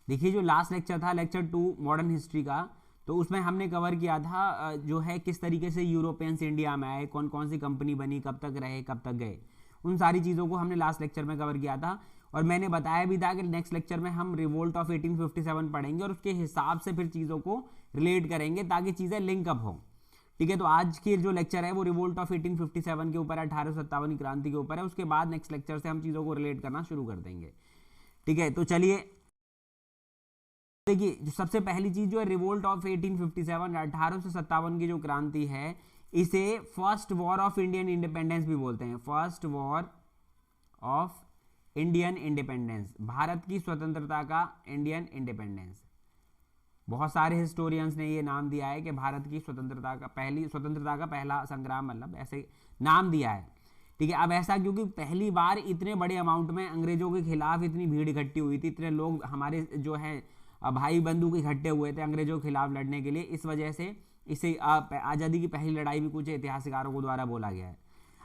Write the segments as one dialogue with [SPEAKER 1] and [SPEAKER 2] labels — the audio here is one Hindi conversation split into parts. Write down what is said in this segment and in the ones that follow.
[SPEAKER 1] देखिए जो लास्ट लेक्चर था, लेक्चर 2 मॉडर्न हिस्ट्री का, तो उसमें हमने कवर किया था जो है किस तरीके से यूरोपियंस इंडिया में आए, कौन कौन सी कंपनी बनी, कब तक रहे, कब तक गए, उन सारी चीज़ों को हमने लास्ट लेक्चर में कवर किया था। और मैंने बताया भी था कि नेक्स्ट लेक्चर में हम रिवोल्ट ऑफ 1857 पढ़ेंगे और उसके हिसाब से फिर चीज़ों को रिलेट करेंगे ताकि चीज़ें लिंकअप हो। ठीक है, तो आज के जो लेक्चर है वो रिवोल्ट ऑफ 1857 के ऊपर है, 1857 की क्रांति के ऊपर है। उसके बाद नेक्स्ट लेक्चर से हम चीज़ों को रिलेट करना शुरू कर देंगे। ठीक है, तो चलिए देखिए, जो सबसे पहली चीज जो है रिवोल्ट ऑफ 1857, 1857 की जो क्रांति है, इसे first war of Indian independence भी बोलते हैं। First war of Indian independence, Bharat की स्वतंत्रता का इंडियन इंडिपेंडेंस। बहुत सारे हिस्टोरियंस ने ये नाम दिया है कि भारत की स्वतंत्रता का पहला संग्राम, मतलब ऐसे नाम दिया है। ठीक है, अब ऐसा क्योंकि पहली बार इतने बड़े अमाउंट में अंग्रेजों के खिलाफ इतनी भीड़ इकट्ठी हुई थी, इतने लोग हमारे जो है भाई बंधु इकट्ठे हुए थे अंग्रेजों के खिलाफ लड़ने के लिए। इस वजह से इसे आज़ादी की पहली लड़ाई भी कुछ इतिहासकारों को द्वारा बोला गया है।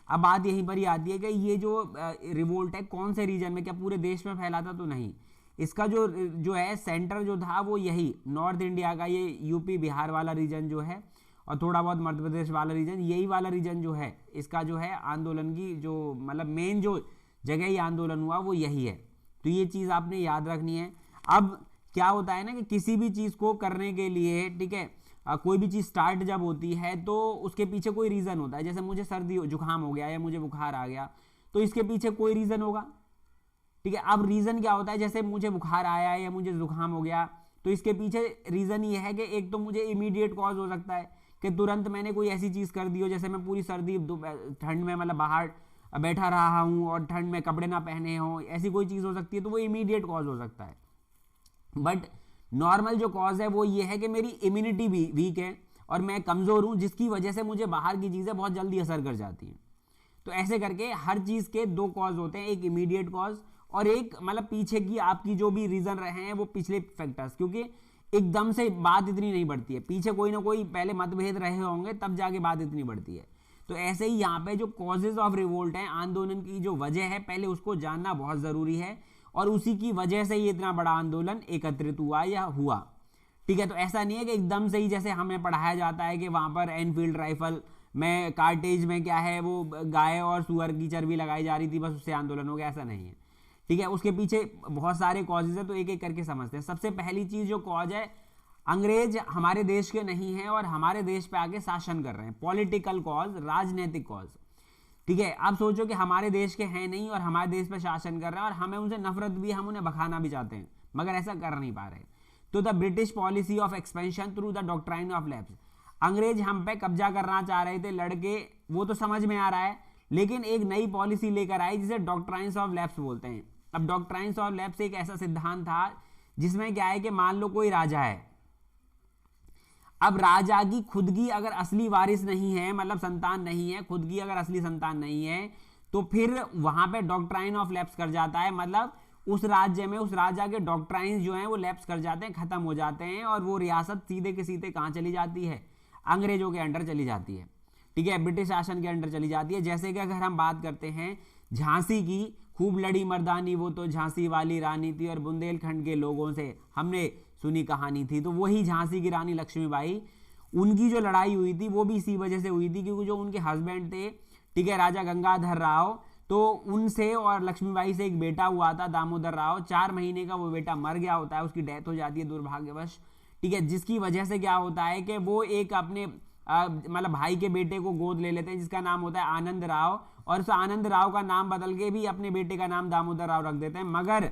[SPEAKER 1] अब बात यहीं पर ही आती है कि ये जो रिवोल्ट है कौन से रीजन में, क्या पूरे देश में फैला था? तो नहीं, इसका जो है सेंटर जो था वो यही नॉर्थ इंडिया का, ये यूपी बिहार वाला रीजन जो है और थोड़ा बहुत मध्य प्रदेश वाला रीजन, यही वाला रीजन जो है इसका जो है आंदोलन की जो मतलब मेन जो जगह ही आंदोलन हुआ वो यही है। तो ये चीज़ आपने याद रखनी है। अब क्या होता है ना कि किसी भी चीज़ को करने के लिए, ठीक है, कोई भी चीज़ स्टार्ट जब होती है तो उसके पीछे कोई रीज़न होता है। जैसे मुझे सर्दी जुकाम हो गया या मुझे बुखार आ गया तो इसके पीछे कोई रीज़न होगा। ठीक है, अब रीज़न क्या होता है, जैसे मुझे बुखार आया या मुझे जुकाम हो गया तो इसके पीछे रीज़न ये है कि एक तो मुझे इमीडिएट कॉज हो सकता है कि तुरंत मैंने कोई ऐसी चीज़ कर दी हो, जैसे मैं पूरी सर्दी ठंड में मतलब बाहर बैठा रहा हूँ और ठंड में कपड़े ना पहने हों, ऐसी कोई चीज़ हो सकती है, तो वो इमीडिएट कॉज हो सकता है। बट नॉर्मल जो कॉज है वो ये है कि मेरी इम्यूनिटी भी वीक है और मैं कमज़ोर हूँ, जिसकी वजह से मुझे बाहर की चीज़ें बहुत जल्दी असर कर जाती हैं। तो ऐसे करके हर चीज़ के दो कॉज होते हैं, एक इमीडिएट कॉज और एक मतलब पीछे की आपकी जो भी रीज़न रहे हैं वो पिछले फैक्टर्स, क्योंकि एकदम से बात इतनी नहीं बढ़ती है, पीछे कोई ना कोई पहले मतभेद रहे होंगे तब जाके बात इतनी बढ़ती है। तो ऐसे ही यहाँ पे जो कॉजेज ऑफ रिवोल्ट हैं, आंदोलन की जो वजह है, पहले उसको जानना बहुत ज़रूरी है और उसी की वजह से ये इतना बड़ा आंदोलन एकत्रित हुआ या हुआ। ठीक है, तो ऐसा नहीं है कि एकदम से ही जैसे हमें पढ़ाया जाता है कि वहाँ पर एनफील्ड राइफल में कार्टेज में क्या है वो गाय और सुअर की चर्बी लगाई जा रही थी, बस उससे आंदोलन हो गया, ऐसा नहीं है। ठीक है, उसके पीछे बहुत सारे कॉजेज है, तो एक एक करके समझते हैं। सबसे पहली चीज़ जो कॉज है, अंग्रेज हमारे देश के नहीं है और हमारे देश पे आके शासन कर रहे हैं, पॉलिटिकल कॉज, राजनीतिक कॉज। ठीक है, आप सोचो कि हमारे देश के हैं नहीं और हमारे देश पे शासन कर रहे हैं और हमें उनसे नफरत भी, हम उन्हें भगाना भी चाहते हैं मगर ऐसा कर नहीं पा रहे। तो the British policy of expansion through the doctrine of lapse, अंग्रेज हम पे कब्जा करना चाह रहे थे लड़के, वो तो समझ में आ रहा है, लेकिन एक नई पॉलिसी लेकर आए जिसे डॉक्ट्राइन्स ऑफ लैप्स बोलते हैं। अब डॉक्ट्राइन्स ऑफ लैप्स एक ऐसा सिद्धांत था जिसमें क्या है कि मान लो कोई राजा है, अब राजा की खुद की अगर असली वारिस नहीं है, मतलब संतान नहीं है, खुद की अगर असली संतान नहीं है, तो फिर वहां पे डॉक्ट्राइन ऑफ लैप्स कर जाता है, मतलब उस राज्य में उस राजा के डॉक्ट्राइन्स जो हैं वो लैप्स कर जाते हैं, खत्म हो जाते हैं और वो रियासत सीधे के सीधे कहाँ चली जाती है, अंग्रेजों के अंडर चली जाती है। ठीक है, ब्रिटिश शासन के अंडर चली जाती है। जैसे कि अगर हम बात करते हैं झांसी की, खूब लड़ी मर्दानी वो तो झांसी वाली रानी थी और बुंदेलखंड के लोगों से हमने सुनी कहानी थी, तो वही झांसी की रानी लक्ष्मीबाई, उनकी जो लड़ाई हुई थी वो भी इसी वजह से हुई थी क्योंकि जो उनके हस्बैंड थे, ठीक है, राजा गंगाधर राव, तो उनसे और लक्ष्मीबाई से एक बेटा हुआ था दामोदर राव, 4 महीने का वो बेटा मर गया होता है, उसकी डेथ हो जाती है दुर्भाग्यवश। ठीक है, जिसकी वजह से क्या होता है कि वो एक अपने मतलब भाई के बेटे को गोद ले लेते हैं जिसका नाम होता है आनंद राव, और उस आनंद राव का नाम बदल के भी अपने बेटे का नाम दामोदर राव रख देते हैं। मगर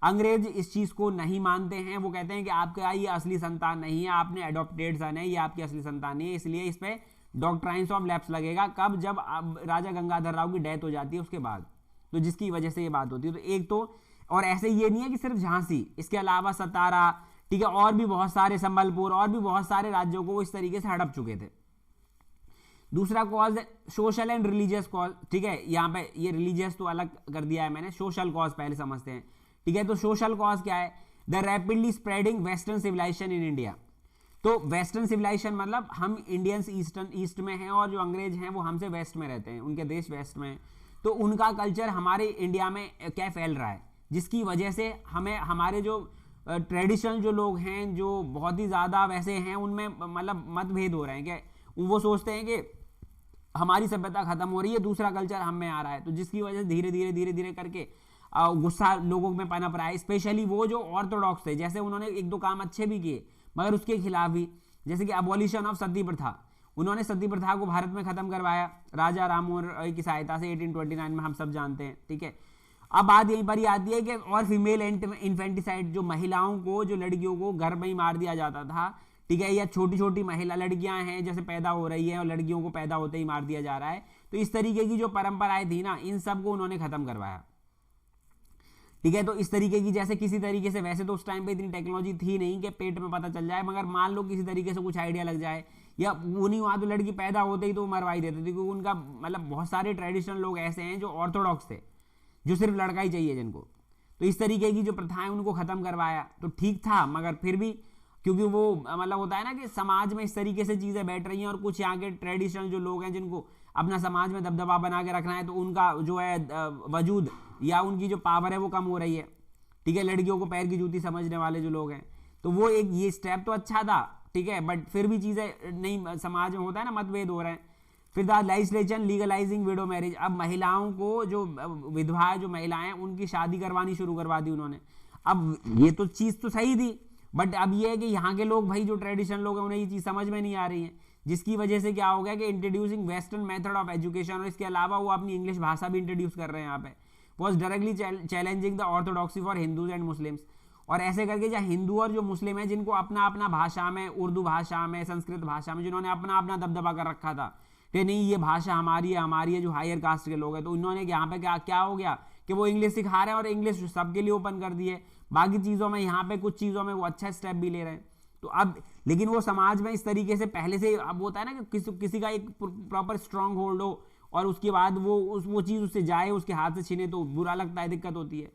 [SPEAKER 1] अंग्रेज इस चीज को नहीं मानते हैं, वो कहते हैं कि आपका ये असली संतान नहीं है, आपने एडॉप्टेड सन है, ये आपकी असली संतान नहीं है, इसलिए इस पे डॉक्ट्राइन्स ऑफ लैप्स लगेगा। कब? जब राजा गंगाधर राव की डेथ हो जाती है उसके बाद, तो जिसकी वजह से ये बात होती है। तो एक तो, और ऐसे ये नहीं है कि सिर्फ झांसी, इसके अलावा सतारा, ठीक है, और भी बहुत सारे, संबलपुर और भी बहुत सारे राज्यों को वो इस तरीके से हड़प चुके थे। दूसरा cause social and religious cause. ठीक है, यहाँ पे ये रिलीजियस तो अलग कर दिया है मैंने, सोशल कॉज पहले समझते हैं। ठीक है, तो सोशल कॉज क्या है? The rapidly spreading western civilisation in India. तो वेस्टर्न सिविलाइजेशन मतलब हम इंडियंस ईस्ट में हैं और जो अंग्रेज हैं वो हमसे वेस्ट में रहते हैं, उनके देश वेस्ट में, तो उनका कल्चर हमारे इंडिया में क्या फैल रहा है, जिसकी वजह से हमें हमारे जो ट्रेडिशनल जो लोग हैं जो बहुत ही ज़्यादा वैसे हैं, उनमें मतलब मतभेद हो रहे हैं कि वो सोचते हैं कि हमारी सभ्यता खत्म हो रही है, दूसरा कल्चर हम में आ रहा है, तो जिसकी वजह से धीरे धीरे धीरे धीरे करके गुस्सा लोगों में पनप रहा है। स्पेशली वो जो ऑर्थोडॉक्स थे, जैसे उन्होंने एक दो काम अच्छे भी किए मगर उसके खिलाफ भी, जैसे कि अबॉलिशन ऑफ सती प्रथा, उन्होंने सती प्रथा को भारत में खत्म करवाया राजा राममोहन की सहायता से 1829 में, हम सब जानते हैं, ठीक है। अब बात यहीं पर ही आती है कि और फीमेल इन्फेंटिसाइड, जो महिलाओं को, जो लड़कियों को घर में ही मार दिया जाता था, ठीक है, या छोटी छोटी महिला लड़कियां हैं जैसे पैदा हो रही हैं और लड़कियों को पैदा होते ही मार दिया जा रहा है, तो इस तरीके की जो परंपराएं थी ना, इन सब को उन्होंने खत्म करवाया, ठीक है। तो इस तरीके की, जैसे किसी तरीके से, वैसे तो उस टाइम पे इतनी टेक्नोलॉजी थी नहीं कि पेट में पता चल जाए, मगर मान लो किसी तरीके से कुछ आइडिया लग जाए, या वो नहीं हुआ तो लड़की पैदा होते ही तो मरवाई देते थे, क्योंकि उनका मतलब बहुत सारे ट्रेडिशनल लोग ऐसे हैं जो ऑर्थोडॉक्स थे, जो सिर्फ लड़का ही चाहिए जिनको, तो इस तरीके की जो प्रथाएं उनको खत्म करवाया, तो ठीक था। मगर फिर भी क्योंकि वो मतलब होता है ना कि समाज में इस तरीके से चीजें बैठ रही हैं, और कुछ यहाँ के ट्रेडिशनल जो लोग हैं जिनको अपना समाज में दबदबा बना के रखना है, तो उनका जो है वजूद या उनकी जो पावर है वो कम हो रही है, ठीक है। लड़कियों को पैर की जूती समझने वाले जो लोग हैं, तो वो एक ये स्टेप तो अच्छा था, ठीक है, बट फिर भी चीजें नहीं, समाज में होता है ना, मतभेद हो रहे हैं। फिर the legislation legalising window marriage, अब महिलाओं को, जो विधवा जो महिलाएं, उनकी शादी करवानी शुरू करवा दी उन्होंने। अब ये तो चीज तो सही थी, बट अब ये है कि यहाँ के लोग भाई, जो ट्रेडिशनल लोग हैं, उन्हें ये चीज समझ में नहीं आ रही है, जिसकी वजह से क्या हो गया कि introducing western method of education, और इसके अलावा वो अपनी इंग्लिश भाषा भी इंट्रोड्यूस कर रहे हैं यहाँ पे, was directly challenging the orthodoxy for Hindus and Muslims. और ऐसे करके जो हिंदू और जो मुस्लिम है, जिनको अपना अपना भाषा में, उर्दू भाषा में, संस्कृत भाषा में, जिन्होंने अपना अपना दबदबा कर रखा था कि नहीं ये भाषा हमारी है, जो हायर कास्ट के लोग हैं, तो इन्होंने यहाँ पे क्या हो गया कि वो इंग्लिश सिखा रहे हैं, और इंग्लिश सबके लिए ओपन कर दी है। बाकी चीज़ों में, यहाँ पे कुछ चीज़ों में वो अच्छा स्टेप भी ले रहे हैं। तो अब लेकिन वो समाज में इस तरीके से पहले से अब होता है ना कि किसी का एक प्रॉपर स्ट्रांग होल्ड हो, और उसके बाद वो चीज़ उससे जाए, उसके हाथ से छीने, तो बुरा लगता है, दिक्कत होती है।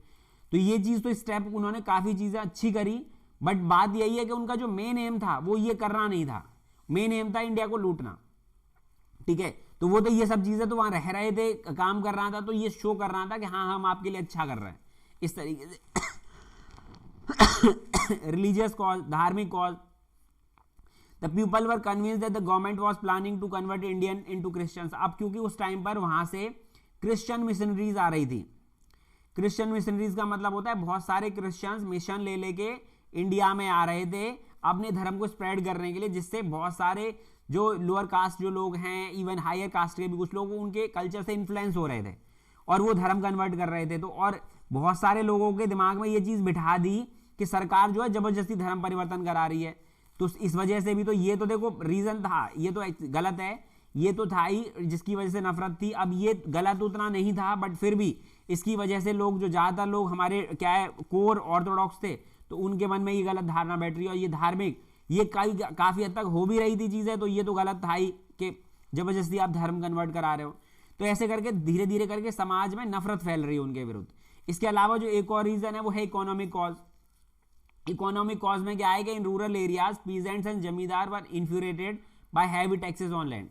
[SPEAKER 1] तो ये चीज़, तो स्टेप उन्होंने काफ़ी चीज़ें अच्छी करी, बट बात यही है कि उनका जो मेन एम था वो ये करना नहीं था, मेन एम था इंडिया को लूटना, ठीक है। तो वो तो ये सब चीज़ें तो वहाँ रह रहे थे, काम कर रहा था, तो ये शो कर रहा था कि हाँ हम आपके लिए अच्छा कर रहे हैं, इस तरीके से। रिलीजियस कॉज, धार्मिक cause, the people were convinced that the government was planning to convert Indian into Christians. अब क्योंकि उस टाइम पर वहां से क्रिश्चियन मिशनरीज आ रही थी। क्रिश्चियन मिशनरीज का मतलब होता है बहुत सारे क्रिश्चियंस मिशन ले लेके इंडिया में आ रहे थे अपने धर्म को स्प्रेड करने के लिए, जिससे बहुत सारे जो लोअर कास्ट जो लोग हैं, इवन हायर कास्ट के भी कुछ लोग, उनके कल्चर से इन्फ्लुएंस हो रहे थे और वो धर्म कन्वर्ट कर रहे थे। तो और बहुत सारे लोगों के दिमाग में ये चीज़ बिठा दी कि सरकार जो है जबरदस्ती धर्म परिवर्तन करा रही है। तो इस वजह से भी, तो ये तो देखो रीजन था, ये तो गलत है, ये तो था ही जिसकी वजह से नफरत थी। अब ये गलत उतना नहीं था, बट फिर भी इसकी वजह से लोग, जो ज़्यादातर लोग हमारे क्या है कोर ऑर्थोडॉक्स थे, तो उनके मन में ये गलत धारणा बैठ रही है। और ये धार्मिक, ये काफ़ी हद तक हो भी रही थी चीज़ें, तो ये तो गलत था ही कि जबरदस्ती आप धर्म कन्वर्ट करा रहे हो। तो ऐसे करके धीरे धीरे करके समाज में नफरत फैल रही है उनके विरुद्ध। इसके अलावा जो एक और रीज़न है वो है इकोनॉमिक कॉज। इकोनॉमिक कॉज में क्या है कि in rural areas peasants and zamindar were infuriated by heavy taxes on land.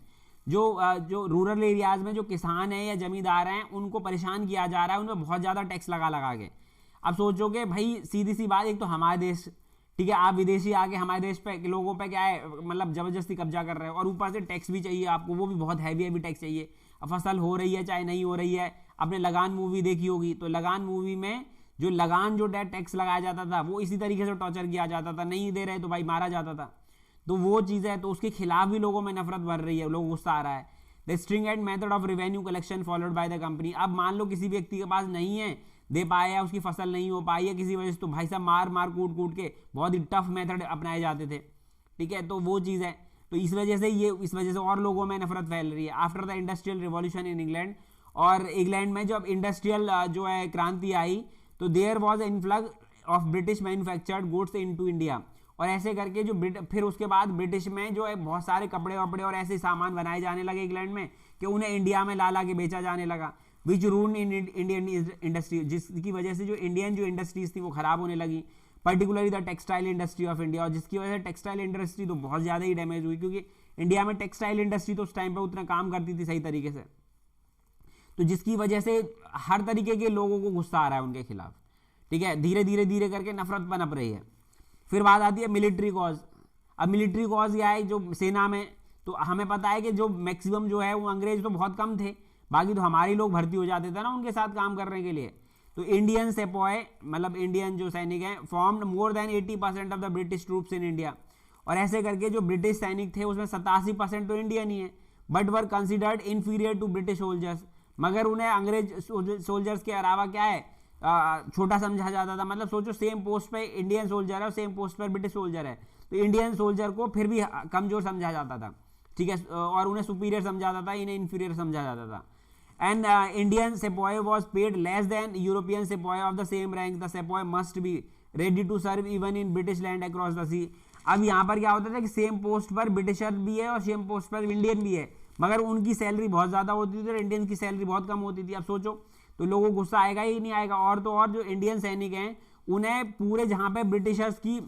[SPEAKER 1] जो रूरल एरियाज में जो किसान है या जमींदार हैं, उनको परेशान किया जा रहा है, उनमें बहुत ज़्यादा टैक्स लगा के। अब सोचोगे भाई, सीधी सी बात, एक तो हमारे देश, ठीक है, आप विदेशी आके हमारे देश पे लोगों पे क्या है मतलब जबरदस्ती कब्जा कर रहे हो, और ऊपर से टैक्स भी चाहिए आपको, वो भी बहुत हैवी टैक्स चाहिए। अब फसल हो रही है चाहे नहीं हो रही है, आपने लगान मूवी देखी होगी, तो लगान मूवी में जो लगान जो टैक्स लगाया जाता था, वो इसी तरीके से टॉर्चर किया जाता था, नहीं दे रहे तो भाई मारा जाता था। तो वो चीज़ है, तो उसके खिलाफ भी लोगों में नफरत बढ़ रही है, लोगों को गुस्सा आ रहा है। The stringent method of revenue collection followed by the company. अब मान लो किसी व्यक्ति के पास नहीं है, दे पाया, उसकी फसल नहीं हो पाई है किसी वजह से, तो भाई साहब मार कूट के बहुत ही टफ मेथड अपनाए जाते थे, ठीक है। तो वो चीज़ है, तो इस वजह से और लोगों में नफरत फैल रही है। After the industrial revolution in England, और इंग्लैंड में जब इंडस्ट्रियल जो है क्रांति आई, तो there was influx of British manufactured goods into India. और ऐसे करके जो फिर उसके बाद ब्रिटिश में जो है बहुत सारे कपड़े वपड़े और ऐसे सामान बनाए जाने लगे इंग्लैंड में, कि उन्हें इंडिया में ला के बेचा जाने लगा, विच रूल्ड इन इंडियन इंडस्ट्री, जिसकी वजह से जो इंडियन जो इंडस्ट्रीज थी वो खराब होने लगी, particularly the textile industry of India. और जिसकी वजह से टेक्सटाइल इंडस्ट्री तो बहुत ज़्यादा ही डैमेज हुई, क्योंकि इंडिया में टेक्सटाइल इंडस्ट्री तो उस टाइम पर उतना काम करती थी सही तरीके से, तो जिसकी वजह से हर तरीके के लोगों को गुस्सा आ रहा है उनके खिलाफ, ठीक है, धीरे धीरे धीरे करके नफरत पनप रही है। फिर बात आती है मिलिट्री कॉज। अब मिलिट्री कॉज क्या है, जो सेना में, तो हमें पता है कि जो मैक्सिमम जो है वो अंग्रेज तो बहुत कम थे, बाकी तो हमारे लोग भर्ती हो जाते थे ना उनके साथ काम करने के लिए। तो इंडियन सेपॉय मतलब इंडियन जो सैनिक हैं formed more than 80% of the British troops in India, और ऐसे करके जो ब्रिटिश सैनिक थे उसमें 87% तो इंडियन ही है, but were considered inferior to British soldiers, मगर उन्हें अंग्रेज सोल्जर्स के अलावा क्या है छोटा समझा जाता था। मतलब सोचो सेम पोस्ट पे इंडियन सोल्जर है और सेम पोस्ट पर ब्रिटिश सोल्जर है, तो इंडियन सोल्जर को फिर भी कमजोर समझा जाता था, ठीक है, और उन्हें सुपीरियर समझा जाता था, इन्हें इन्फीरियर समझा जाता था। And Indian sepoy was paid less than European sepoy of the same rank, the sepoy must be ready to serve even in British land across the sea. अब यहाँ पर क्या होता था कि सेम पोस्ट पर ब्रिटिशर भी है और सेम पोस्ट पर इंडियन भी है, मगर उनकी सैलरी बहुत ज़्यादा होती थी और इंडियन की सैलरी बहुत कम होती थी। अब सोचो तो लोगों को गुस्सा आएगा ही नहीं आएगा। और तो और जो इंडियन सैनिक हैं उन्हें पूरे जहाँ पे ब्रिटिशर्स की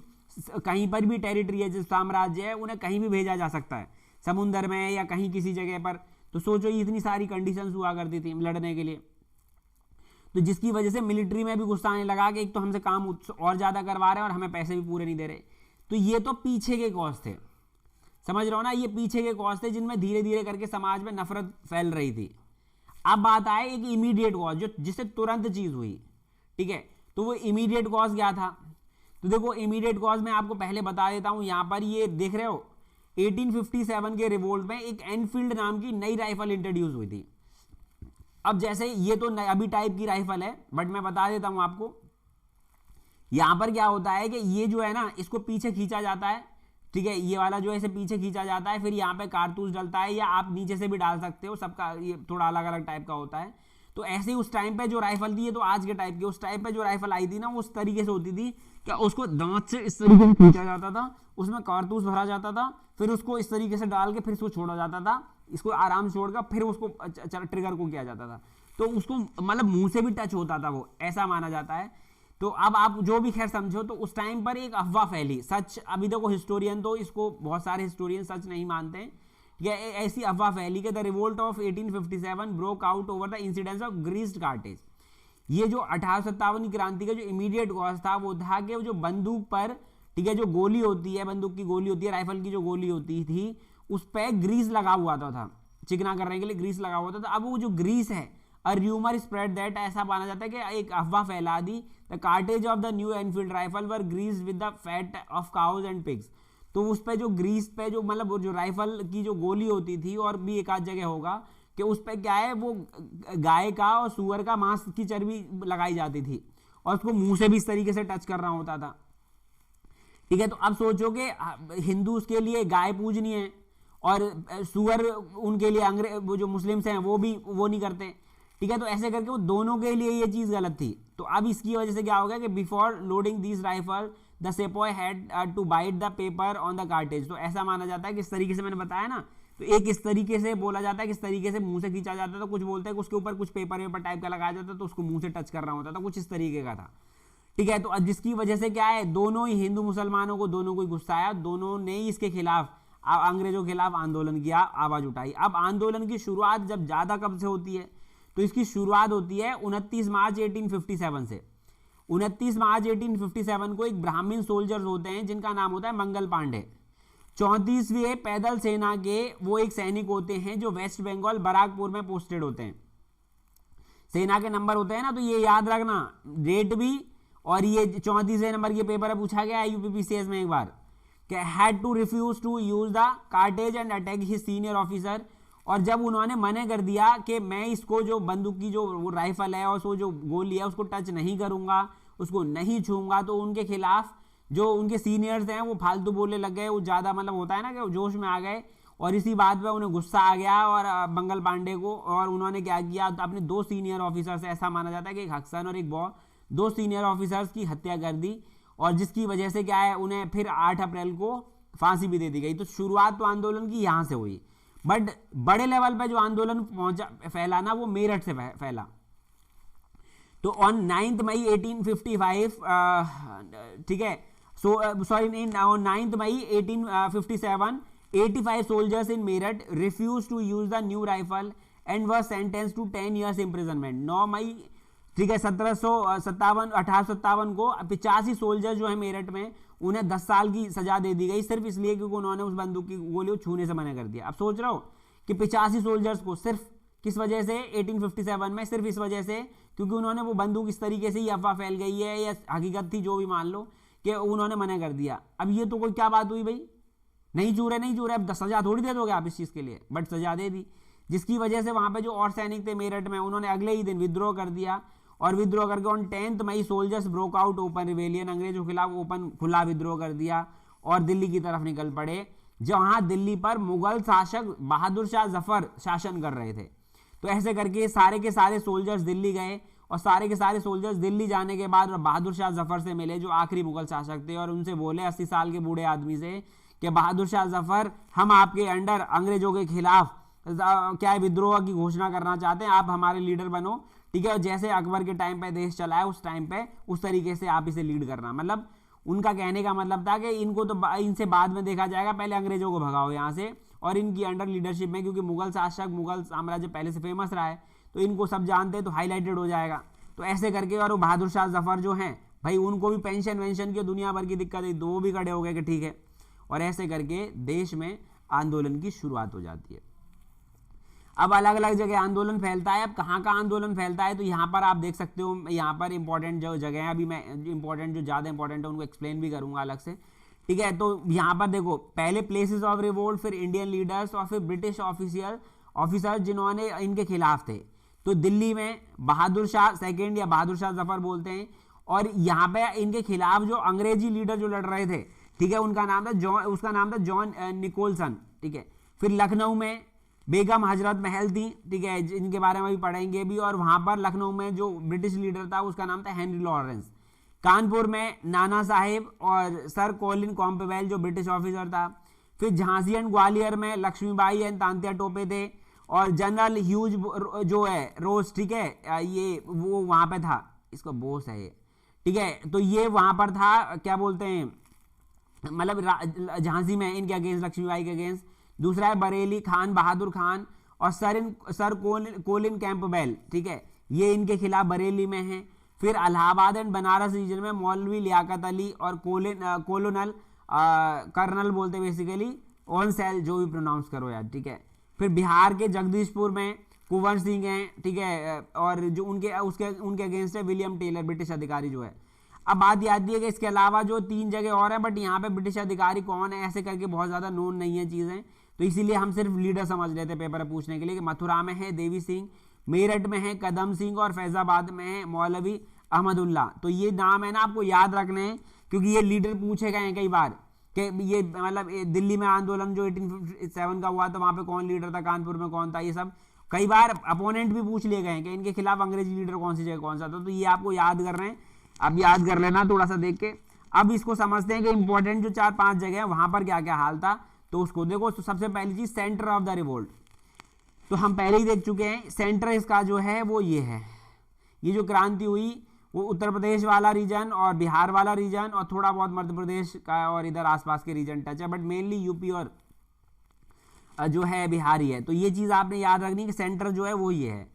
[SPEAKER 1] कहीं पर भी टेरिटरी है, जो साम्राज्य है, उन्हें कहीं भी भेजा जा सकता है, समुद्र में या कहीं किसी जगह पर। तो सोचो ये इतनी सारी कंडीशंस हुआ करती थी लड़ने के लिए, तो जिसकी वजह से मिलिट्री में भी गुस्सा आने लगा कि एक तो हमसे काम और ज़्यादा करवा रहे हैं और हमें पैसे भी पूरे नहीं दे रहे। तो ये तो पीछे के कॉज थे, समझ रहे हो ना, ये पीछे के कॉज थे जिनमें धीरे धीरे करके समाज में नफरत फैल रही थी। अब बात आए एक इमीडिएट कॉज जो जिससे तुरंत चीज हुई, ठीक है, तो वो इमीडिएट कॉज क्या था। तो देखो इमीडिएट कॉज मैं आपको पहले बता देता हूं, यहां पर ये देख रहे हो 1857 के रिवोल्ट में एक एनफील्ड नाम की नई राइफल इंट्रोड्यूस हुई थी। अब जैसे ये तो अभी टाइप की राइफल है, बट मैं बता देता हूं आपको, यहां पर क्या होता है कि ये जो है ना इसको पीछे खींचा जाता है, ठीक है, ये वाला जो है इसे पीछे खींचा जाता है, फिर यहाँ पे कारतूस डलता है, या आप नीचे से भी डाल सकते हो, सबका ये थोड़ा अलग अलग टाइप का होता है। तो ऐसे ही उस टाइम पे जो राइफल थी, ये तो आज के टाइप की, उस टाइम पे जो राइफल आई थी ना वो उस तरीके से होती थी कि उसको दांत से इस तरीके से खींचा जाता था, उसमें कारतूस भरा जाता था, फिर उसको इस तरीके से डाल के फिर इसको छोड़ा जाता था, इसको आराम से छोड़कर फिर उसको ट्रिगर को किया जाता था, तो उसको मतलब मुंह से भी टच होता था वो, ऐसा माना जाता है। तो अब आप जो भी खैर समझो, तो उस टाइम पर एक अफवाह फैली, सच अभी देखो हिस्टोरियन तो इसको बहुत सारे हिस्टोरियन सच नहीं मानते हैं, या ऐसी अफवाह फैली कि the revolt of 1857 broke out over the incidence of greased cartridge. ये जो 1857 की क्रांति का जो इमीडिएट कॉज था वो था कि जो बंदूक पर, ठीक है, जो गोली होती है, बंदूक की गोली होती है, राइफल की जो गोली होती थी, उस पर ग्रीस लगा हुआ था, चिकना करने के लिए ग्रीस लगा हुआ था। अब वो जो ग्रीस है, अ र्यूमर स्प्रेड दैट, ऐसा माना जाता है कि एक अफवाह फैला दी, the cartridge of the new Enfield rifle were grease with the fat of cows and pigs. तो उस पे जो ग्रीस पे जो मतलब जो राइफल की जो गोली होती थी, और भी एक आध जगह होगा कि उस पे क्या है, वो गाय का और सुअर का मांस की चर्बी लगाई जाती थी, और उसको मुंह से भी इस तरीके से टच करना होता था, ठीक है। तो अब सोचो कि हिंदू उसके लिए गाय पूजनीय है और सुअर उनके लिए अंग्रेज वो जो मुस्लिम्स हैं वो भी वो नहीं करते, ठीक है। तो ऐसे करके वो दोनों के लिए ये चीज गलत थी। तो अब इसकी वजह से क्या हो गया कि before loading this rifle the sepoy had to bite the paper on the cartridge. तो ऐसा माना जाता है कि इस तरीके से मैंने बताया ना, तो एक इस तरीके से बोला जाता है कि इस तरीके से मुंह से खींचा जाता था, कुछ बोलते हैं कि उसके ऊपर कुछ पेपर टाइप का लगाया जाता, तो उसको मुंह से टच करना होता था, कुछ इस तरीके का था, ठीक है। तो जिसकी वजह से क्या है, दोनों ही हिंदू मुसलमानों को दोनों को गुस्सा आया, दोनों ने ही इसके खिलाफ अंग्रेजों के खिलाफ आंदोलन किया, आवाज उठाई। अब आंदोलन की शुरुआत जब ज्यादा कब से होती है, तो इसकी शुरुआत होती है 29 मार्च 1857 से। 29 मार्च 1857 को एक ब्राह्मण सोल्जर्स होते हैं जिनका नाम होता है मंगल पांडे, 34वीं पैदल सेना के वो एक सैनिक होते हैं जो वेस्ट बंगाल बराकपुर में पोस्टेड होते हैं। सेना के नंबर होते हैं ना, तो ये याद रखना डेट भी, और ये 34वें नंबर के पेपर पूछा गया है यूपीपीसीएस में एक बार, कि had to refuse to use the cartridge and attack his senior officer. और जब उन्होंने मना कर दिया कि मैं इसको जो बंदूक की जो वो राइफल है और उसको जो गोली है उसको टच नहीं करूंगा, उसको नहीं छूंगा, तो उनके खिलाफ जो उनके सीनियर्स हैं वो फालतू बोलने लग गए, वो ज़्यादा मतलब होता है ना कि जोश में आ गए, और इसी बात पे उन्हें गुस्सा आ गया और मंगल पांडे को, और उन्होंने क्या किया, तो अपने 2 सीनियर ऑफिसर्स, ऐसा माना जाता है कि एक हक्सन और एक बॉ, 2 सीनियर ऑफिसर्स की हत्या कर दी, और जिसकी वजह से क्या है उन्हें फिर 8 अप्रैल को फांसी भी दे दी गई। तो शुरुआत तो आंदोलन की यहाँ से हुई, बट बड़े लेवल पे जो आंदोलन पहुंचा फैला ना वो मेरठ से फैला। तो ऑन 9 मई 1855, ठीक है, sorry on 9 May 1857 85 soldiers in Meerut refused to use the new rifle and were sentenced to 10 years imprisonment। 9 मई ठीक है। 1857 को 85 सोल्जर जो है मेरठ में, उन्हें 10 साल की सजा दे दी गई, सिर्फ इसलिए क्योंकि उन्होंने उस बंदूक की गोली को छूने से मना कर दिया। अब सोच रहा हो कि 85 सोल्जर्स को सिर्फ किस वजह से 1857 में, सिर्फ इस वजह से क्योंकि उन्होंने वो बंदूक इस तरीके से, ही अफवाह फैल गई है या हकीकत थी जो भी मान लो, कि उन्होंने मना कर दिया। अब ये तो कोई क्या बात हुई भाई, नहीं छू रहे, अब सजा थोड़ी दे दोगे आप इस चीज के लिए, बट सजा दे दी, जिसकी वजह से वहां पे जो और सैनिक थे मेरठ में, उन्होंने अगले ही दिन विद्रोह कर दिया। और विद्रोह करके on 10 May soldiers broke out open rebellion, अंग्रेजों के खिलाफ ओपन खुला विद्रोह कर दिया और दिल्ली की तरफ निकल पड़े, जहां दिल्ली पर मुगल शासक बहादुर शाह जफर शासन कर रहे थे। तो ऐसे करके सारे के सारे सोल्जर्स दिल्ली गए, और सारे के सारे सोल्जर्स दिल्ली जाने के बाद बहादुर शाह जफर से मिले, जो आखिरी मुगल शासक थे, और उनसे बोले 80 साल के बूढ़े आदमी से कि बहादुर शाह जफर, हम आपके अंडर अंग्रेजों के खिलाफ क्या विद्रोह की घोषणा करना चाहते हैं, आप हमारे लीडर बनो, ठीक है। जैसे अकबर के टाइम पे देश चला है, उस टाइम पे उस तरीके से आप इसे लीड करना। मतलब उनका कहने का मतलब था कि इनको तो इनसे बाद में देखा जाएगा, पहले अंग्रेजों को भगाओ यहाँ से, और इनकी अंडर लीडरशिप में, क्योंकि मुगल शासक, मुगल साम्राज्य पहले से फेमस रहा है, तो इनको सब जानते हैं, तो हाईलाइटेड हो जाएगा। तो ऐसे करके, और वो बहादुर शाह जफर जो हैं भाई, उनको भी पेंशन वेंशन की दुनिया भर की दिक्कत है, तो वो भी खड़े हो गए कि ठीक है, और ऐसे करके देश में आंदोलन की शुरुआत हो जाती है। अब अलग अलग जगह आंदोलन फैलता है। अब कहाँ का आंदोलन फैलता है, तो यहाँ पर आप देख सकते हो, यहाँ पर इंपॉर्टेंट जो जगह है, अभी मैं इंपॉर्टेंट जो ज़्यादा इंपॉर्टेंट है उनको एक्सप्लेन भी करूँगा अलग से, ठीक है। तो यहाँ पर देखो, पहले प्लेसेस ऑफ रिवोल्ट, फिर इंडियन लीडर्स, और फिर ब्रिटिश ऑफिसर जिन्होंने इनके खिलाफ थे। तो दिल्ली में बहादुर शाह सेकेंड या बहादुर शाह जफर बोलते हैं, और यहाँ पे इनके खिलाफ जो अंग्रेजी लीडर जो लड़ रहे थे, ठीक है, उसका नाम था जॉन निकोलसन, ठीक है। फिर लखनऊ में बेगम हजरत महल थी, ठीक है, इनके बारे में भी पढ़ेंगे भी, और वहां पर लखनऊ में जो ब्रिटिश लीडर था उसका नाम था हेनरी लॉरेंस। कानपुर में नाना साहेब और सर कॉलिन कॉम्पवेल जो ब्रिटिश ऑफिसर था। फिर झांसी एंड ग्वालियर में लक्ष्मीबाई एंड तांत्या टोपे थे, और जनरल ह्यूज जो है रोज, ठीक है, ये वो वहां पे था, इसका बोस है ये, ठीक है। तो ये वहां पर था, क्या बोलते हैं, मतलब झांसी में इनके अगेंस्ट, लक्ष्मीबाई के अगेंस्ट। दूसरा है बरेली, खान बहादुर खान और सर कोलिन कैंपबेल, ठीक है, ये इनके खिलाफ बरेली में है। फिर इलाहाबाद एंड बनारस रीजन में मौलवी लियाकत अली और कोलोनल कर्नल बोलते बेसिकली, ऑन सेल, जो भी प्रोनाउंस करो यार, ठीक है। फिर बिहार के जगदीशपुर में कुंवर सिंह हैं, ठीक है, और जो उनके अगेंस्ट है विलियम टेलर, ब्रिटिश अधिकारी जो है। अब बात याद है कि इसके अलावा जो 3 जगह और हैं, बट यहाँ पे ब्रिटिश अधिकारी कौन है ऐसे करके बहुत ज़्यादा नोन नहीं है चीज़ें, तो इसीलिए हम सिर्फ लीडर समझ लेते हैं पेपर में पूछने के लिए, कि मथुरा में है देवी सिंह, मेरठ में है कदम सिंह, और फैजाबाद में है मौलवी अहमदुल्ला। तो ये नाम है ना, आपको याद रखने हैं, क्योंकि ये लीडर पूछे गए हैं कई बार कि ये मतलब दिल्ली में आंदोलन जो 1857 का हुआ था, वहाँ पे कौन लीडर था, कानपुर में कौन था, ये सब कई बार अपोनेंट भी पूछ लिए गए हैं कि इनके खिलाफ अंग्रेजी लीडर कौन सी जगह कौन सा था। तो ये आपको याद कर रहे हैं, अब याद कर लेना थोड़ा सा देख के। अब इसको समझते हैं कि इंपॉर्टेंट जो 4-5 जगह है वहां पर क्या क्या हाल था, तो उसको देखो। तो सबसे पहली चीज सेंटर ऑफ द रिवोल्ट, तो हम पहले ही देख चुके हैं, सेंटर इसका जो है वो ये है, ये जो क्रांति हुई वो उत्तर प्रदेश वाला रीजन और बिहार वाला रीजन और थोड़ा बहुत मध्य प्रदेश का और इधर आसपास के रीजन टच है, बट मेनली यूपी और जो है बिहार ही है। तो ये चीज आपने याद रखनी कि सेंटर जो है वो ये है।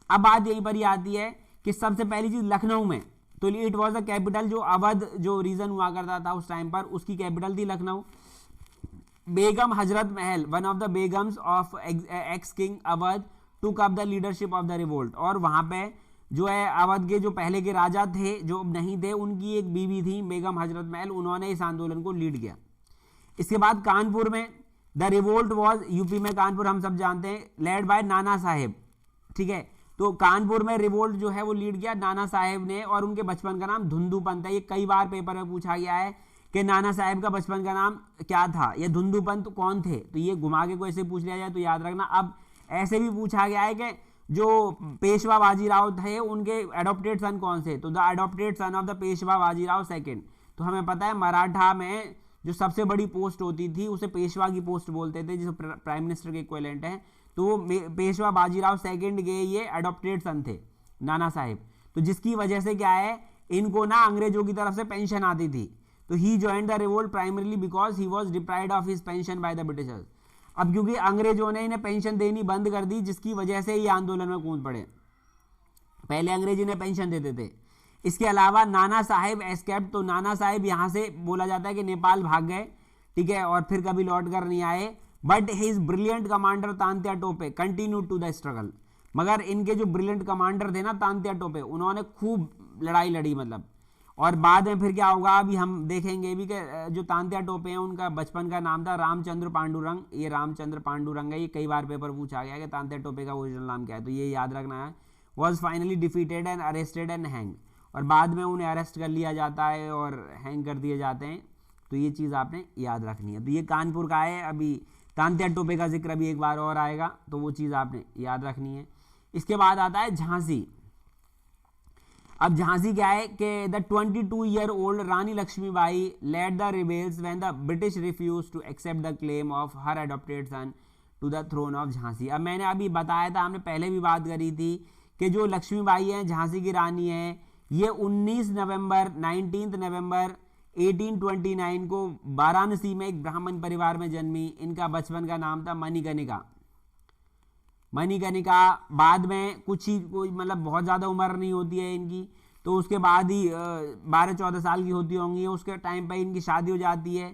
[SPEAKER 1] अब बात यहीं पर ही आती है कि सबसे पहली चीज लखनऊ में, तो इट वॉज द कैपिटल, जो अवध जो रीजन हुआ करता था उस टाइम पर, उसकी कैपिटल थी Lucknow. Begum Hazrat Mahal, one of the begums of ex king Awadh, took up the leadership of the revolt, और वहां पे जो है अवध के जो पहले के राजा थे, जो नहीं थे, उनकी एक बीवी थी बेगम हजरत महल, उन्होंने इस आंदोलन को लीड किया। इसके बाद कानपुर में द रिवोल्ट वॉज, यूपी में कानपुर हम सब जानते हैं, लेड बाय नाना साहेब, ठीक है। तो कानपुर में रिवोल्ट जो है वो लीड किया नाना साहेब ने, और उनके बचपन का नाम धुंधु पंत है। ये कई बार पेपर में पूछा गया है कि नाना साहेब का बचपन का नाम क्या था, ये धुंधु पंत कौन थे, तो ये घुमा के कोई ऐसे पूछ लिया जाए तो याद रखना। अब ऐसे भी पूछा गया है कि जो पेशवा बाजीराव थे उनके एडॉप्टेड सन कौन से, तो the adopted son of the Peshwa Bajirao second. तो हमें पता है मराठा में जो सबसे बड़ी पोस्ट होती थी उसे पेशवा की पोस्ट बोलते थे, जिसे प्राइम मिनिस्टर के इक्विवेलेंट है। तो वो पेशवा बाजीराव सेकंड के ये एडॉप्टेड सन थे नाना साहेब, तो जिसकी वजह से क्या है, इनको ना अंग्रेजों की तरफ से पेंशन आती थी। तो he joined the revolt primarily because he was deprived of his pension by the Britishers. अब क्योंकि अंग्रेजों ने इन्हें पेंशन देनी बंद कर दी, जिसकी वजह से ये आंदोलन में कूद पड़े। पहले अंग्रेज इन्हें पेंशन देते थे। इसके अलावा नाना साहेब एस्केप्ड, तो नाना साहेब यहाँ से बोला जाता है कि नेपाल भाग गए, ठीक है, और फिर कभी लौट कर नहीं आए। बट हिज ब्रिलियंट कमांडर तांत्या Tope continue to the struggle, मगर इनके जो ब्रिलियंट कमांडर थे ना तांत्या टोपे, उन्होंने खूब लड़ाई लड़ी मतलब। और बाद में फिर क्या होगा अभी हम देखेंगे भी कि जो तांत्या टोपे हैं उनका बचपन का नाम था रामचंद्र पांडुरंग। ये रामचंद्र पांडुरंग है, ये कई बार पेपर पूछा गया कि तांत्या टोपे का ओरिजिनल नाम क्या है, तो ये याद रखना है। Was finally defeated and arrested and hang, और बाद में उन्हें अरेस्ट कर लिया जाता है और हैंग कर दिए जाते हैं। तो ये चीज़ आपने याद रखनी है। तो ये कानपुर का है, अभी तांत्या टोपे का जिक्र अभी एक बार और आएगा, तो वो चीज़ आपने याद रखनी है। इसके बाद आता है झांसी। अब झांसी क्या है कि the 22-year-old Rani Lakshmibai led the rebels when the British refuse to accept the claim of her adopted son to the throne of Jhansi. अब मैंने अभी बताया था, हमने पहले भी बात करी थी कि जो लक्ष्मीबाई है झांसी की रानी है, ये 19 नवंबर 1829 को वाराणसी में एक ब्राह्मण परिवार में जन्मी। इनका बचपन का नाम था मणिकर्णिका। मणिकर्णिका बाद में कुछ ही कोई मतलब बहुत ज़्यादा उम्र नहीं होती है इनकी, तो उसके बाद ही 12-14 साल की होती होंगी, उसके टाइम पर इनकी शादी हो जाती है,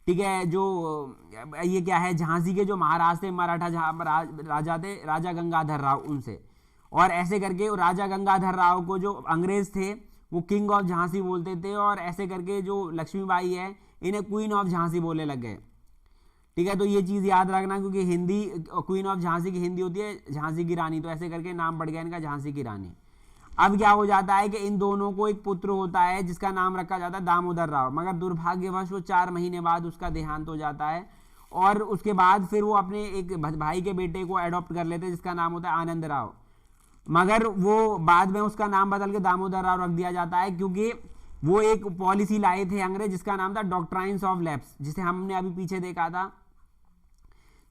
[SPEAKER 1] ठीक है। जो ये क्या है, झांसी के जो महाराज थे मराठा राजा थे, राजा गंगाधर राव, उनसे, और ऐसे करके राजा गंगाधर राव को जो अंग्रेज थे वो किंग ऑफ झांसी बोलते थे, और ऐसे करके जो लक्ष्मीबाई है इन्हें क्वीन ऑफ झांसी बोलने लग गए, ठीक है। तो ये चीज़ याद रखना, क्योंकि हिंदी क्वीन ऑफ झांसी की हिंदी होती है झांसी की रानी, तो ऐसे करके नाम पड़ गया इनका झांसी की रानी। अब क्या हो जाता है कि इन दोनों को एक पुत्र होता है जिसका नाम रखा जाता है दामोदर राव, मगर दुर्भाग्यवश वो 4 महीने बाद उसका देहांत हो जाता है, और उसके बाद फिर वो अपने एक भाई के बेटे को अडॉप्ट कर लेते हैं जिसका नाम होता है आनंद राव, मगर वो बाद में उसका नाम बदल के दामोदर राव रख दिया जाता है, क्योंकि वो एक पॉलिसी लाए थे अंग्रेज जिसका नाम था डॉक्ट्राइन्स ऑफ लैप्स, जिसे हमने अभी पीछे देखा था।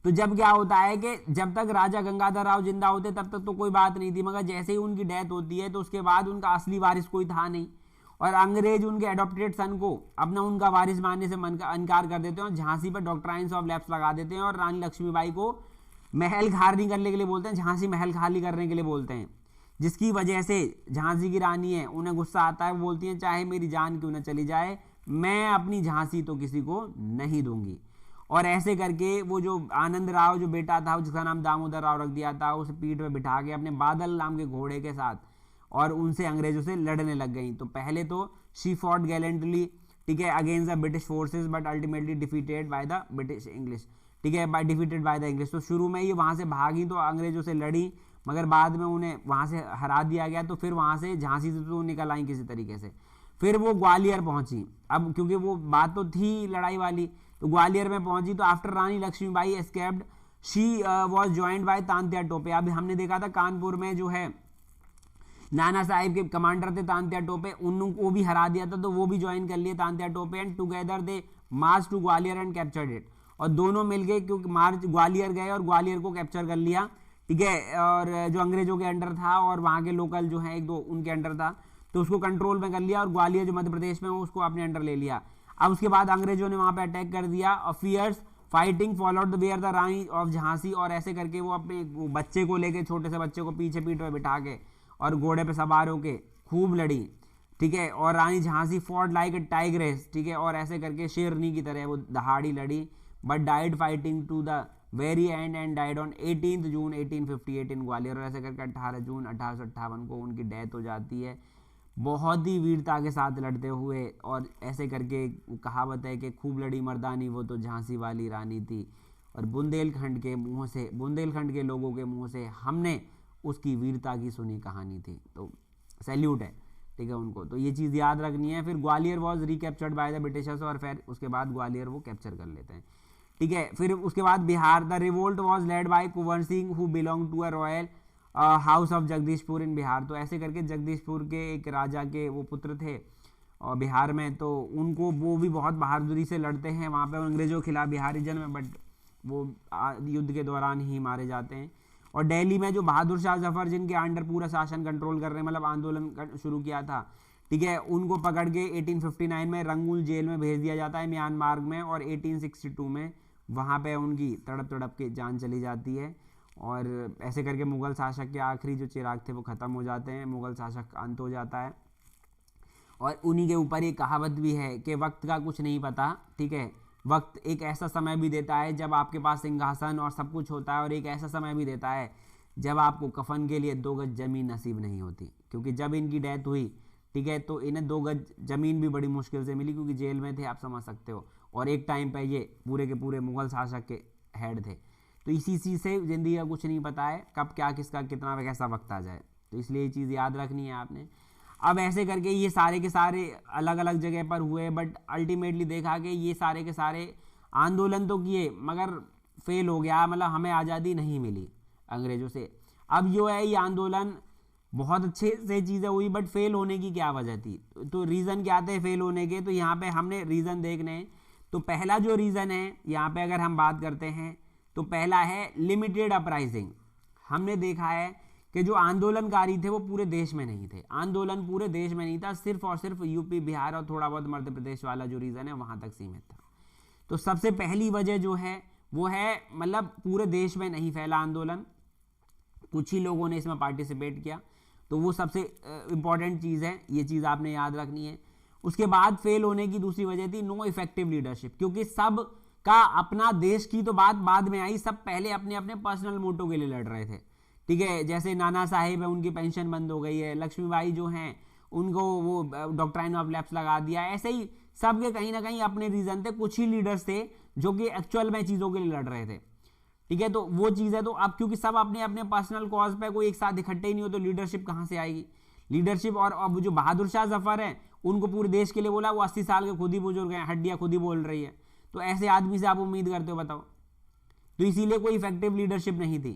[SPEAKER 1] तो जब क्या होता है कि जब तक राजा गंगाधर राव जिंदा होते तब तक तो कोई बात नहीं थी, मगर जैसे ही उनकी डेथ होती है तो उसके बाद उनका असली वारिस कोई था नहीं, और अंग्रेज उनके एडॉप्टेड सन को अपना उनका वारिस मानने से इनकार कर देते हैं और झांसी पर डॉक्ट्राइन्स ऑफ लैप्स लगा देते हैं, और रानी लक्ष्मीबाई को महल खाली करने के लिए बोलते हैं, झांसी महल खाली करने के लिए बोलते हैं, जिसकी वजह से झांसी की रानी है उन्हें गुस्सा आता है, बोलती हैं चाहे मेरी जान क्यों न चली जाए, मैं अपनी झांसी तो किसी को नहीं दूंगी। और ऐसे करके वो जो आनंद राव जो बेटा था जिसका नाम दामोदर राव रख दिया था, उसे पीठ पे बिठा के अपने बादल नाम के घोड़े के साथ और उनसे अंग्रेजों से लड़ने लग गई। तो पहले तो शी फॉट गैलेंटली, ठीक है, against the British forces, but ultimately defeated by the British English, ठीक है, by defeated by the English. तो शुरू में ये वहाँ से भागी तो अंग्रेजों से लड़ी, मगर बाद में उन्हें वहाँ से हरा दिया गया, तो फिर वहाँ से झांसी से तो निकल आई किसी तरीके से। फिर वो ग्वालियर पहुंची, अब क्योंकि वो बात तो थी लड़ाई वाली, तो ग्वालियर में पहुंची। तो after Rani Lakshmibai escaped she was joined by तांत्या टोपे। अभी हमने देखा था कानपुर में जो है नाना साहिब के कमांडर थे तांत्या टोपे, उनको भी हरा दिया था, तो वो भी ज्वाइन कर लिए Tantya Tope, and together they March two Gwalior and captured it. और दोनों मिलके क्योंकि मार्च ग्वालियर गए और ग्वालियर को कैप्चर कर लिया, ठीक है, और जो अंग्रेजों के अंडर था और वहाँ के लोकल जो है 1-2 उनके अंडर था, तो उसको कंट्रोल में कर लिया, और ग्वालियर जो मध्य प्रदेश में उसको अपने अंडर ले लिया। अब उसके बाद अंग्रेजों ने वहाँ पे अटैक कर दिया, और fierce fighting followed the where the Rani of Jhansi, और ऐसे करके वो अपने बच्चे को लेके, छोटे से बच्चे को पीछे पीठ पे बिठा के और घोड़े पे सवार होके खूब लड़ी, ठीक है। और Rani Jhansi fought like a tigress, ठीक है, और ऐसे करके शेरनी की तरह वो दहाड़ी लड़ी, but died fighting to the very end and died on 18 June 1858 in Gwalior. और ऐसे करके 18 जून 1858 को उनकी डेथ हो जाती है, बहुत ही वीरता के साथ लड़ते हुए। और ऐसे करके कहावत है कि खूब लड़ी मर्दानी वो तो झांसी वाली रानी थी, और बुंदेलखंड के मुंह से, बुंदेलखंड के लोगों के मुंह से हमने उसकी वीरता की सुनी कहानी थी। तो सैल्यूट है, ठीक है, उनको। तो ये चीज़ याद रखनी है। फिर Gwalior was recaptured bye the Britishers, और फिर उसके बाद ग्वालियर वो कैप्चर कर लेते हैं, ठीक है। फिर उसके बाद Bihar, the revolt was led by Kunwar Singh who belong to a royal house of Jagdishpur in Bihar. तो ऐसे करके जगदीशपुर के एक राजा के वो पुत्र थे और बिहार में, तो उनको वो भी बहुत बहादुरी से लड़ते हैं वहाँ पे अंग्रेजों के खिलाफ बिहार रीजन में, बट वो युद्ध के दौरान ही मारे जाते हैं। और दिल्ली में जो बहादुर शाह जफर जिनके अंडर पूरा शासन कंट्रोल कर रहे हैं, मतलब आंदोलन शुरू किया था, ठीक है, उनको पकड़ के 1859 में रंगून जेल में भेज दिया जाता है म्यांमार में, और 1862 में वहाँ पे उनकी तड़प तड़प के जान चली जाती है। और ऐसे करके मुगल शासक के आखिरी जो चिराग थे वो ख़त्म हो जाते हैं, मुगल शासक का अंत हो जाता है। और उन्हीं के ऊपर एक कहावत भी है कि वक्त का कुछ नहीं पता, ठीक है, वक्त एक ऐसा समय भी देता है जब आपके पास सिंहासन और सब कुछ होता है, और एक ऐसा समय भी देता है जब आपको कफन के लिए 2 गज जमीन नसीब नहीं होती। क्योंकि जब इनकी डेथ हुई, ठीक है, तो इन्हें 2 गज जमीन भी बड़ी मुश्किल से मिली, क्योंकि जेल में थे, आप समझ सकते हो, और एक टाइम पे ये पूरे के पूरे मुगल शासक के हेड थे। तो इसी चीज़ से ज़िंदगी का कुछ नहीं पता है कब क्या किसका कितना कैसा वक्त आ जाए, तो इसलिए ये चीज़ याद रखनी है आपने। अब ऐसे करके ये सारे के सारे अलग अलग जगह पर हुए, बट अल्टीमेटली देखा कि ये सारे के सारे आंदोलन तो किए मगर फेल हो गया, मतलब हमें आज़ादी नहीं मिली अंग्रेज़ों से। अब जो है ये आंदोलन बहुत अच्छे से चीज़ें हुई, बट फेल होने की क्या वजह थी, तो रीज़न क्या थे फेल होने के, तो यहाँ पे हमने रीज़न देखने। तो पहला जो रीज़न है यहाँ पे अगर हम बात करते हैं तो पहला है लिमिटेड अपराइजिंग। हमने देखा है कि जो आंदोलनकारी थे वो पूरे देश में नहीं थे, आंदोलन पूरे देश में नहीं था, सिर्फ और सिर्फ यूपी बिहार और थोड़ा बहुत मध्य प्रदेश वाला जो रीजन है वहां तक सीमित था। तो सबसे पहली वजह जो है वो है मतलब पूरे देश में नहीं फैला आंदोलन, कुछ ही लोगों ने इसमें पार्टिसिपेट किया, तो वो सबसे इंपॉर्टेंट चीज़ है, ये चीज़ आपने याद रखनी है। उसके बाद फेल होने की दूसरी वजह थी नो इफेक्टिव लीडरशिप, क्योंकि सब का अपना देश की तो बात बाद में आई, सब पहले अपने अपने पर्सनल मोटो के लिए लड़ रहे थे, ठीक है। जैसे नाना साहेब है उनकी पेंशन बंद हो गई है, लक्ष्मीबाई जो हैं उनको वो डॉक्ट्राइन ऑफ लैप्स लगा दिया, ऐसे ही सब के कहीं ना कहीं अपने रीजन थे, कुछ ही लीडर्स थे जो कि एक्चुअल में चीज़ों के लिए लड़ रहे थे, ठीक है। तो वो चीज़ है, तो अब क्योंकि सब अपने अपने पर्सनल कॉज पे कोई एक साथ इकट्ठे ही नहीं हो तो लीडरशिप कहाँ से आएगी, लीडरशिप। और अब जो बहादुर शाह जफर है उनको पूरे देश के लिए बोला, वो 80 साल के खुद ही बुजुर्ग हैं, हड्डियाँ खुद ही बोल रही है, तो ऐसे आदमी से आप उम्मीद करते हो बताओ, तो इसीलिए कोई इफेक्टिव लीडरशिप नहीं थी,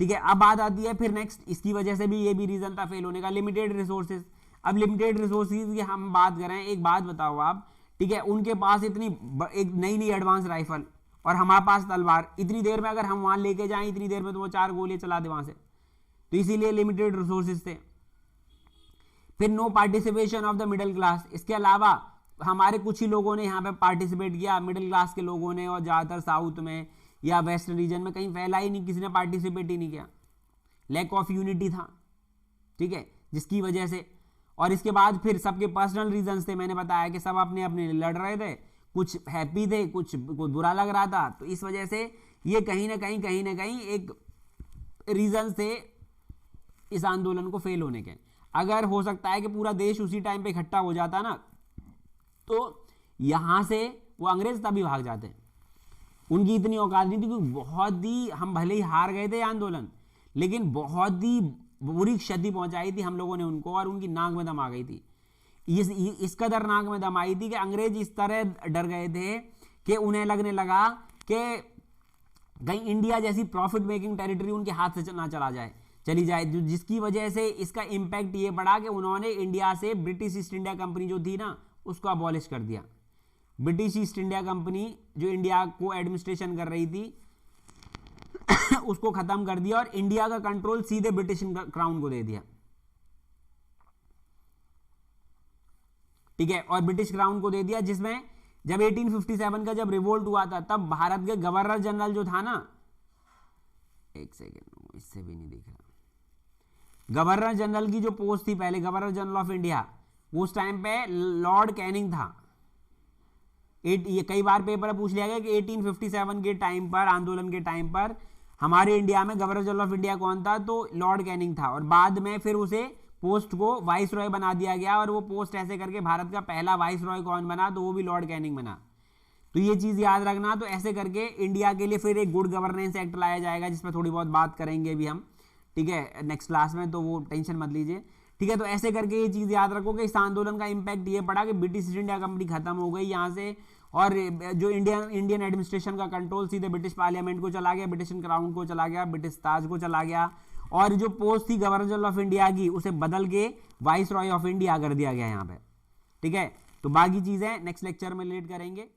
[SPEAKER 1] ठीक है। अब बात आती है फिर नेक्स्ट, इसकी वजह से भी ये भी रीजन था फेल होने का, लिमिटेड रिसोर्सेज। अब लिमिटेड रिसोर्सेज की हम बात करें, एक बात बताओ आप, ठीक है, उनके पास इतनी एक नई नई एडवांस राइफल और हमारे पास तलवार, इतनी देर में अगर हम वहां लेके जाएं इतनी देर में तो वो 4 गोलियां चला दे वहां से, तो इसीलिए लिमिटेड रिसोर्सेज थे। फिर no participation of the middle class, इसके अलावा हमारे कुछ ही लोगों ने यहाँ पे पार्टिसिपेट किया, मिडिल क्लास के लोगों ने, और ज़्यादातर साउथ में या वेस्ट रीजन में कहीं फैला ही नहीं, किसी ने पार्टिसिपेट ही नहीं किया, लैक ऑफ यूनिटी था, ठीक है, जिसकी वजह से। और इसके बाद फिर सबके पर्सनल रीजंस थे, मैंने बताया कि सब अपने अपने लड़ रहे थे, कुछ हैप्पी थे, कुछ को बुरा लग रहा था, तो इस वजह से ये कहीं ना कहीं एक रीजन थे इस आंदोलन को फेल होने के। अगर हो सकता है कि पूरा देश उसी टाइम पे इकट्ठा हो जाता ना, तो यहां से वो अंग्रेज तभी भाग जाते, उनकी इतनी औकात नहीं थी, क्योंकि बहुत ही हम भले ही हार गए थे आंदोलन, लेकिन बहुत ही बुरी क्षति पहुंचाई थी हम लोगों ने उनको, और उनकी नाक में दम आ गई थी। इस कदर नाक में दम आई थी कि अंग्रेज इस तरह डर गए थे कि उन्हें लगने लगा कि कहीं इंडिया जैसी प्रॉफिट मेकिंग टेरिटरी उनके हाथ से ना चली जाए, जिसकी वजह से इसका इंपैक्ट ये पड़ा कि उन्होंने इंडिया से ब्रिटिश ईस्ट इंडिया कंपनी जो थी ना उसको अबॉलिश कर दिया। ब्रिटिश ईस्ट इंडिया कंपनी जो इंडिया को एडमिनिस्ट्रेशन कर रही थी उसको खत्म कर दिया, और इंडिया का कंट्रोल सीधे ब्रिटिश क्राउन को दे दिया, ठीक है, और ब्रिटिश क्राउन को दे दिया, जिसमें जब 1857 का जब रिवोल्ट हुआ था तब भारत के गवर्नर जनरल जो था ना, एक सेकेंड इससे भी नहीं दिख रहा, गवर्नर जनरल की जो पोस्ट थी पहले, गवर्नर जनरल ऑफ इंडिया, उस टाइम पे लॉर्ड कैनिंग था। ये कई बार पेपर पूछ लिया गया कि 1857 के टाइम पर, आंदोलन के टाइम पर हमारे इंडिया में गवर्नर जनरल ऑफ इंडिया कौन था, तो लॉर्ड कैनिंग था, और बाद में फिर उसे पोस्ट को वाइस रॉय बना दिया गया, और वो पोस्ट ऐसे करके भारत का पहला वाइस रॉय कौन बना, तो वो भी लॉर्ड कैनिंग बना। तो ये चीज याद रखना। तो ऐसे करके इंडिया के लिए फिर एक गुड गवर्नेंस एक्ट लाया जाएगा, जिसमें थोड़ी बहुत बात करेंगे भी हम, ठीक है, नेक्स्ट क्लास में, तो वो टेंशन मत लीजिए, ठीक है। तो ऐसे करके ये चीज याद रखो कि इस आंदोलन का इंपैक्ट ये पड़ा कि ब्रिटिश ईस्ट इंडिया कंपनी खत्म हो गई यहाँ से, और जो इंडियन एडमिनिस्ट्रेशन का कंट्रोल सीधे ब्रिटिश पार्लियामेंट को चला गया, ब्रिटिश क्राउन को चला गया, ब्रिटिश ताज को चला गया, और जो पोस्ट थी गवर्नर जनरल ऑफ इंडिया की उसे बदल के वाइस रॉय ऑफ इंडिया कर दिया गया यहाँ पे, ठीक है। तो बाकी चीजें नेक्स्ट लेक्चर में लेट करेंगे।